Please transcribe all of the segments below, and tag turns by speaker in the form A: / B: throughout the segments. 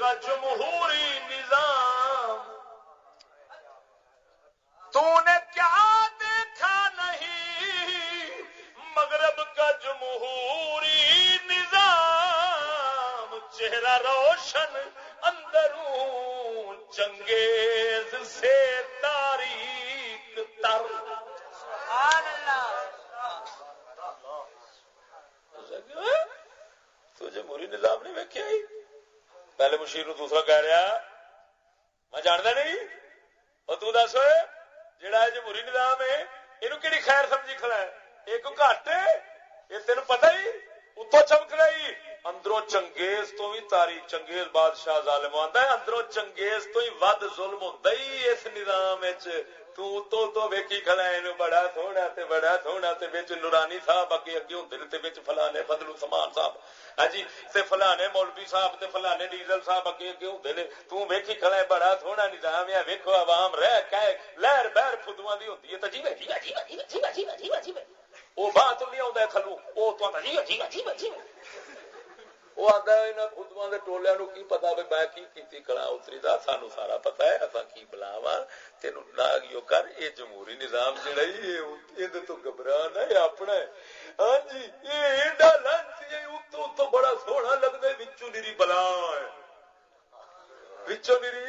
A: کا جمہوری نظام تو نے کیا دیکھا نہیں، مغرب کا جمہوری نظام، چہرہ روشن اندروں چنگیز سے تاریک تر. سبحان اللہ. تو جمہوری نظام نہیں ویکھیا ہی. پہلے مشیر نو دوسرا کہہ رہا میں جانتا نہیں، اور تو دس جہاں جمہوری نظام ہے یہ کہڑی خیر سمجھی کھڑا ہے، ایک گھٹ یہ تین پتہ ہی اتوں چمک رہی، اندروں چنگیز تو بھی تاریخ چنگیز بادشاہ ظالم آتا ہے، اندروں چنگیز تو ہی ود ظلم ہوتا ہی اس نظام تو ویکھی کھڑا ہے بڑا تھوڑا تے بڑا تھوڑا تے وچ نورانی صاحب اگے اگے ہوندے نے تے وچ فلانے فضل الرحمان صاحب ہاں جی تے فلانے مولوی صاحب تے فلانے ڈیزل صاحب اگے اگے ہوندے نے، تو ویکھی کھڑا ہے بڑا تھوڑا نظام ہے. ویکھو عوام رہ کے لہر بہر فدواں دی ہوندی ہے تے جیویں جیویں جیویں جیویں جیویں جیویں جیویں او بات نہیں آوندا تھلو او تو جیویں جیویں جیویں جیویں وہ آتا ہے انہاں خدواں دے ٹولیاں نو کی پتا بھی میں کی کیتی کھڑا اتری دا سانو سارا پتا ہے اساں کی بلاواں تینوں لاگیو کر اے جمہوری نظام جڑا اے دے تو گھبرا نہ اے اپنا ہے. ہاں جی اے ایڈا لانتی ہے اتوں تو بڑا سوہنا لگدا ہے وچوں نیری بلا ہے وچوں نیری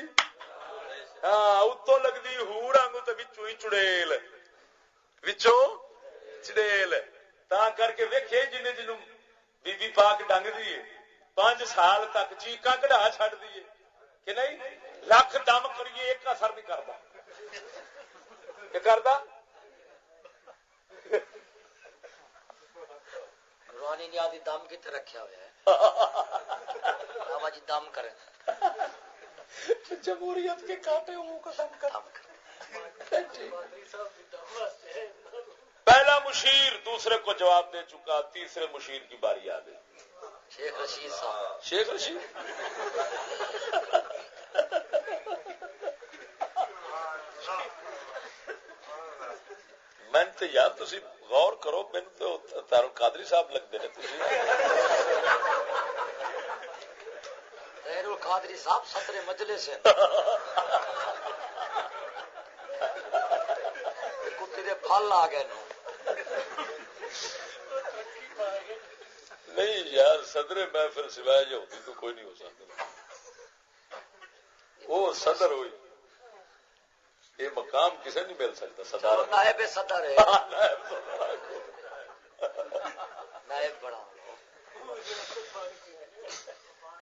A: ہاں اتوں لگدی ہوڑ وانگو تے وچوں ہی چڑیل وچوں چڑیل. تا کر کے ویکھے جنے جنوں بی بی پاک ڈنگ دیے 5 سال تک چیقاں کڈا چھڈ دیے کہ نہیں، لکھ دم کریے ایک اثر نہیں کرتا. کہ کرتا
B: روحانی نیاز دم کتنے رکھا ہوا ہے بابا جی دم کریں
A: جمہوریت کے کاٹے منہ کو دم کر. پہلا مشیر دوسرے کو جواب دے چکا، تیسرے مشیر کی باری آ گئی.
B: شیخ رشید صاحب.
A: شیخ رشید میں تو یار تسی غور کرو، مینوں تو تارو قادری صاحب لگتے ہیں تسی.
B: غیر القادری صاحب صدر مجلس ہیں کتے دے پھل آ گئے نو.
A: نہیں یار صدر محفل سوائے جو ہوتی تو کوئی نہیں ہو سکتا. وہ صدر ہوئی یہ مقام کسے نہیں مل سکتا. صدارت
B: نائب صدر ہے.